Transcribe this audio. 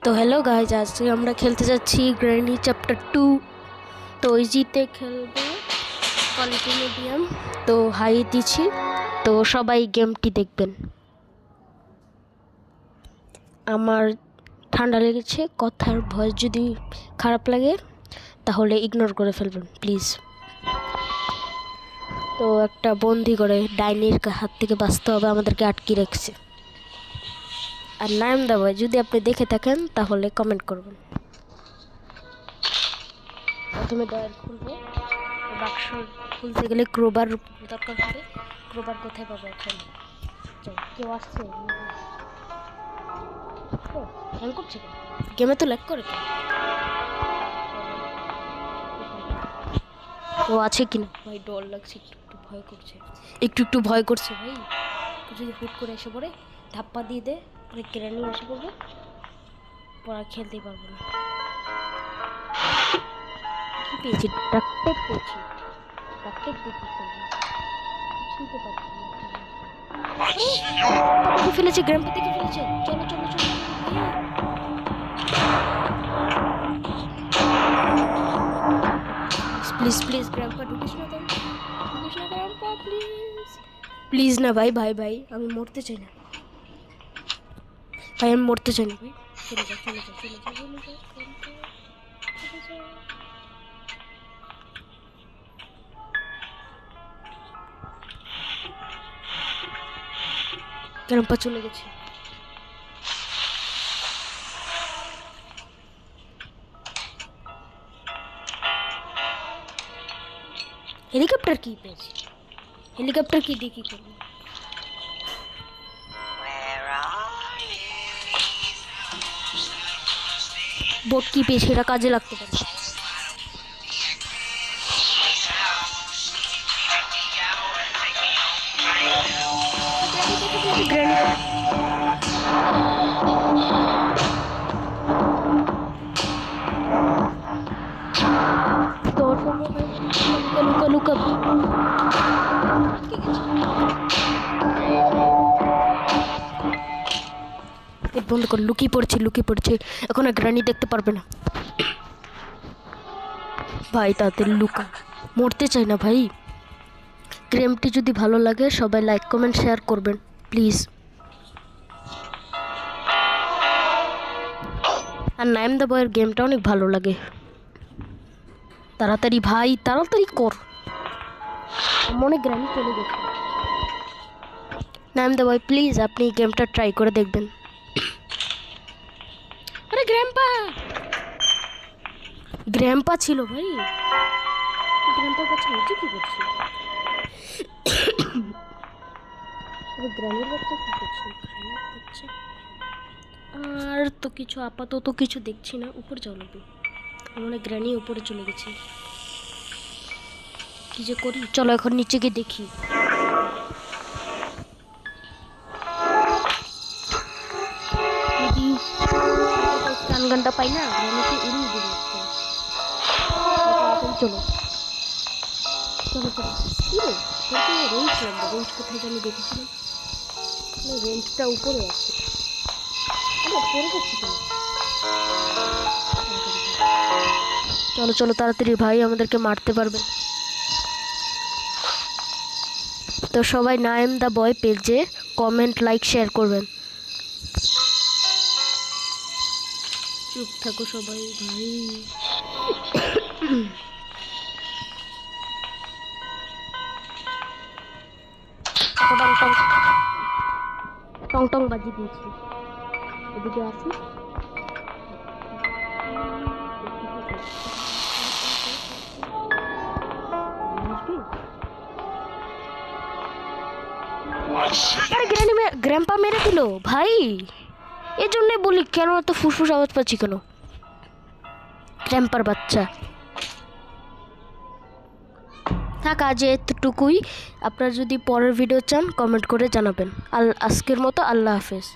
তো hello guys, আজকে আমরা খেলতে যাচ্ছি গ্র্যানি চ্যাপ্টার 2। তো ইজিতে খেলবো, কোয়ালিটি মিডিয়াম, তো হাই দিচ্ছি। তো সবাই গেমটি দেখবেন। আমার ঠান্ডা লেগেছে, কথার ভয়েস যদি খারাপ লাগে তাহলে ইগনোর করে ফেলবেন প্লিজ। তো একটা বন্দি করে ডাইনির হাত থেকে বাঁচতে হবে, আমাদেরকে আটকে রাখছে। আর নাম দেবো, যদি আপনি দেখে থাকেন তাহলে কমেন্ট করবেন। প্রথমে ডয়ার খুলবো, বাক্স খুলতে গেলে ক্রোবার দরকার হবে। ক্রোবার কোথায় পাবো এখন? কেউ আসছে? হ্যাং করছে কেন? গেমে তো ল্যাগ করে কেন? ও আছে কিনা ভাই? ডর লাগছে, একটু একটু ভয় করছে, একটু একটু ভয় করছে ভাই। যদি হুট করে এসে পড়ে, ধাপ্পা দিয়ে দে, পরে গ্র্যানি এসে পড়বে, পরে খেলতেই পারবো না। কি পেয়েছি? ডাকটেক পেয়েছি। ডাকটেক দিয়ে কি করবো? কিছুই তো পারছি না। পাপাকে ফেলেছে, গ্র্যান্ডপাকে ফেলেছে। চলো চলো চলো প্লিজ প্লিজ, গ্র্যান্ডপা ঢুকিস না তো, ঢুকিস না গ্র্যান্ডপা প্লিজ। প্লিজ না ভাই, ভাই ভাই, আমি মরতে চাই না ভাই, আমি মরতে চাই না ভাই। চলে যা চলে যা চলে যা চলে যা গ্র্যান্ডপা চলে গেছে। হেলিকপ্টার কি পেয়েছি? হেলিকপ্টার কি দিয়ে কি করবো? বোট কি পেয়েছি, এটা কাজে লাগতে পারে। লুকা লুকা বন্ধ কর, লুকিয়ে পড়ছে। এখন আর গ্রানি দেখতে পারবে না ভাই, তাদের লুকা। মরতে চাই না ভাই। গেমটি যদি ভালো লাগে সবাই লাইক কমেন্ট শেয়ার করবেন প্লিজ। আর নাইম দ্য বয়ের গেমটা অনেক ভালো লাগে। তাড়াতাড়ি ভাই, তাড়াতাড়ি কর, মনে গ্রানি চলে গেছে। নাইম দ্য বয় প্লিজ, আপনি গেমটা ট্রাই করে দেখবেন। আরে গ্র্যাম্পা ছিল ভাই, গ্র্যাম্পার কাছে নিচে কি করছে? গ্রামের বাচ্চা কি করছে? আর তো কিছু আপাতত কিছু দেখছি না। উপরে যাও লাগবে, মানে গ্রানি উপরে চলে গেছে। কি যে করি, চলো এখন নিচে গিয়ে দেখি। গানটা পাই না, গ্রানিকে উড়িয়ে দিল। চলো চলো চলো, কি রে রেঞ্জ লাগবে। রেঞ্জ কোথায় জানি দেখেছিলাম, রেঞ্জটা উপরে আছে। পড়ে যাচ্ছে কেন? চলো চলো তাড়াতাড়ি ভাই, আমাদেরকে মারতে পারবে। তো সবাই নাইম দ্য বয় পেজে কমেন্ট লাইক শেয়ার করবেন। চুপ থাকো সবাই ভাই। টং টং বাজি দিয়েছি। এদিকে আসি, গ্র্যাম্পা মেরে দিল ভাই। এই জন্যই বলি, কেন এত ফুসফুস আওয়াজ পাচ্ছি কেন? গ্র্যাম্পার বাচ্চা থাক, আজ এতটুকুই। আপনারা যদি পরের ভিডিও চান কমেন্ট করে জানাবেন। আজকের মতো আল্লাহ হাফেজ।